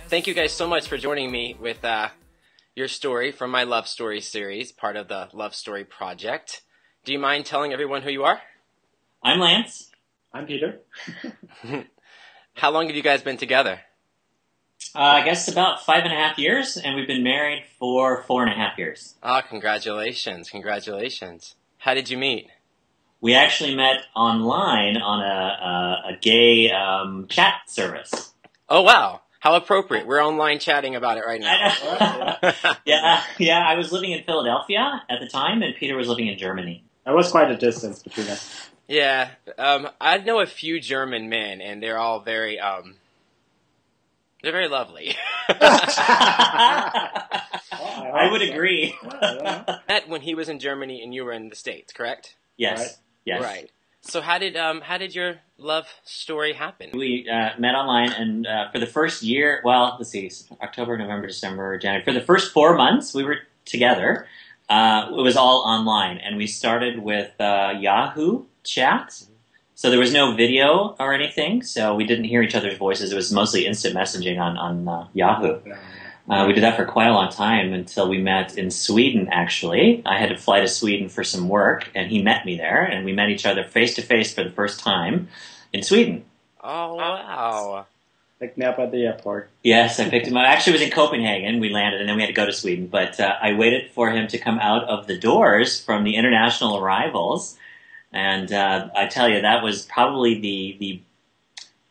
Thank you guys so much for joining me with your story from my Love Story series, part of the Love Story Project. Do you mind telling everyone who you are? I'm Lance. I'm Peter. How long have you guys been together? I guess about 5.5 years, and we've been married for 4.5 years. Ah, congratulations, congratulations. How did you meet? We actually met online on a gay chat service. Oh, wow. How appropriate. We're online chatting about it right now. Yeah, I was living in Philadelphia at the time, and Peter was living in Germany. There was quite a distance between us. Yeah, I know a few German men, and they're all very lovely. I would agree. Met when he was in Germany and you were in the States, correct? Yes. Right. Yes. Right. So how did your love story happen? We met online, and for the first year, well, let's see, October, November, December, January. For the first 4 months we were together, it was all online, and we started with Yahoo chat. So there was no video or anything, so we didn't hear each other's voices. It was mostly instant messaging on Yahoo. We did that for quite a long time until we met in Sweden, actually. I had to fly to Sweden for some work, and he met me there, and we met each other face-to-face for the first time in Sweden. Oh, wow. Like me up at the airport. Yes, I picked him up. Actually, it was in Copenhagen. We landed, and then we had to go to Sweden. But I waited for him to come out of the doors from the international arrivals, and I tell you, that was probably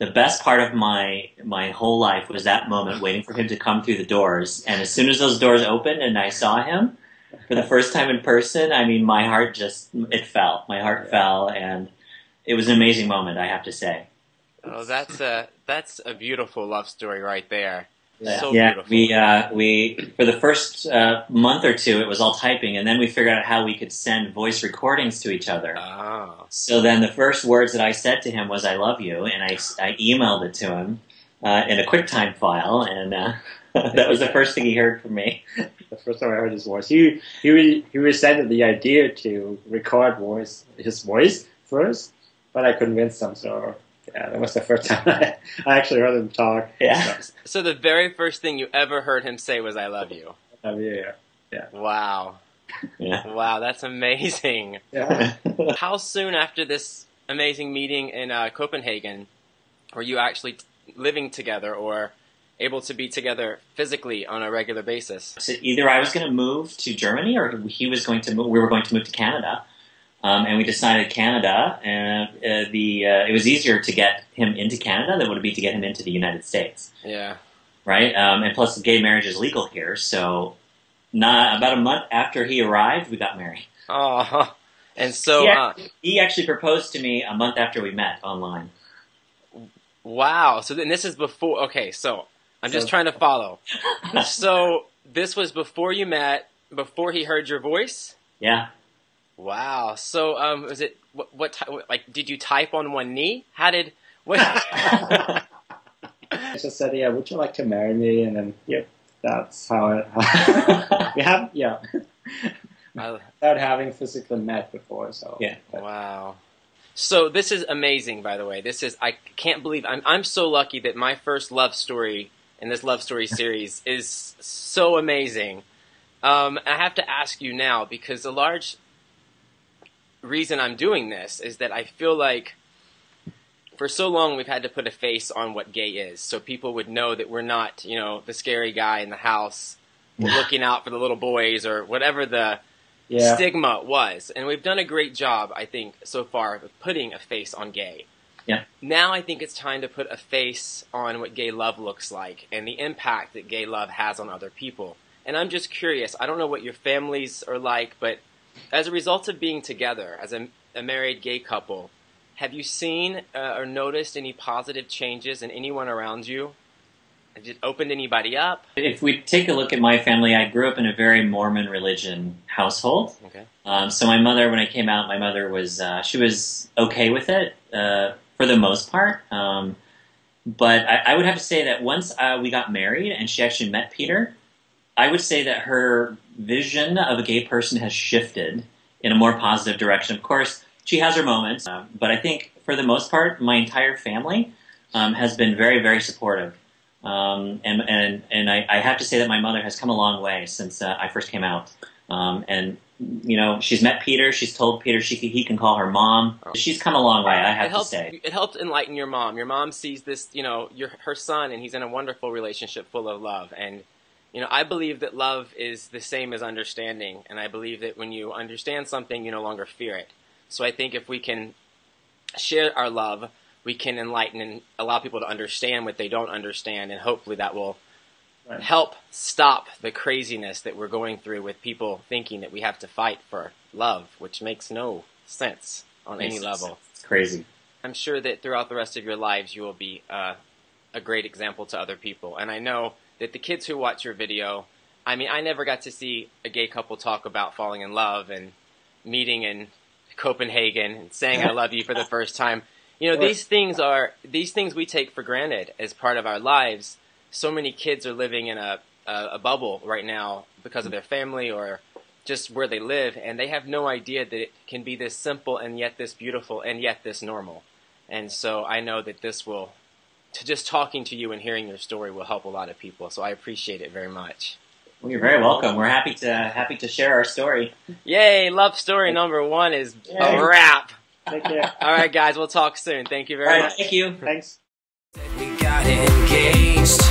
the best part of my whole life was that moment, waiting for him to come through the doors. And as soon as those doors opened and I saw him for the first time in person, I mean, my heart fell. My heart fell, and it was an amazing moment, I have to say. Oh, that's a beautiful love story right there. Yeah. So Yeah, beautiful. we for the first month or two, it was all typing, and then we figured out how we could send voice recordings to each other. Oh. So then the first words that I said to him was "I love you," and I emailed it to him in a QuickTime file, and that was the first thing he heard from me. The first time I heard his voice, he resented the idea to record his voice first, but I convinced him. So yeah, that was the first time I actually heard him talk. Yeah. So the very first thing you ever heard him say was "I love you." Yeah. Wow. Yeah. Wow, that's amazing. Yeah. How soon after this amazing meeting in Copenhagen were you actually living together or able to be together physically on a regular basis? So either I was going to move to Germany, or he was going to move. We were going to move to Canada. And we decided Canada, and it was easier to get him into Canada than it would be to get him into the United States. Yeah. Right? And plus, gay marriage is legal here, so about a month after he arrived, we got married. Oh, and so he actually proposed to me a month after we met online. Wow. So then this is before. Okay, so I'm just trying to follow. So this was before you met, before he heard your voice? Yeah. Wow. So, was it like? Did you type on one knee? What? I just said, "Yeah, would you like to marry me?" And then, yep, that's how we have. Yeah, without having physically met before. So yeah. Wow. So this is amazing. By the way, I can't believe I'm so lucky that my first love story in this love story series is so amazing. I have to ask you now, because a large reason I'm doing this is that I feel like for so long we've had to put a face on what gay is, so people would know that we're not, the scary guy in the house looking out for the little boys or whatever the stigma was. And we've done a great job, I think, so far of putting a face on gay. Yeah. Now I think it's time to put a face on what gay love looks like and the impact that gay love has on other people. And I'm just curious, I don't know what your families are like, but as a result of being together as a married gay couple, have you seen or noticed any positive changes in anyone around you? Has it opened anybody up? If we take a look at my family, I grew up in a very Mormon religion household. Okay. So my mother, when I came out, my mother was she was okay with it for the most part. But I would have to say that once we got married and she actually met Peter, I would say that her vision of a gay person has shifted in a more positive direction. Of course, she has her moments, but I think for the most part, my entire family has been very, very supportive And I have to say that my mother has come a long way since I first came out. And you know, she's met Peter. She's told Peter he can call her mom. She's come a long way, I have to say. It helped enlighten your mom. Your mom sees this, you know, her son, and he's in a wonderful relationship full of love. And you know, I believe that love is the same as understanding, and I believe that when you understand something, you no longer fear it. So I think if we can share our love, we can enlighten and allow people to understand what they don't understand, and hopefully that will help stop the craziness that we're going through with people thinking that we have to fight for love, which makes no sense on any level. It's crazy. I'm sure that throughout the rest of your lives you will be a great example to other people, and I know that the kids who watch your video, I mean, I never got to see a gay couple talk about falling in love and meeting in Copenhagen and saying I love you for the first time. You know, these things we take for granted as part of our lives. So many kids are living in a bubble right now because of their family or just where they live, and they have no idea that it can be this simple and yet this beautiful and yet this normal. And so I know that this will, just talking to you and hearing your story will help a lot of people. So I appreciate it very much. Well, you're very welcome. We're happy to share our story. Yay! Love story number 1 is a wrap. Take care. All right, guys. We'll talk soon. Thank you very much. Thank you. Thanks. We got engaged.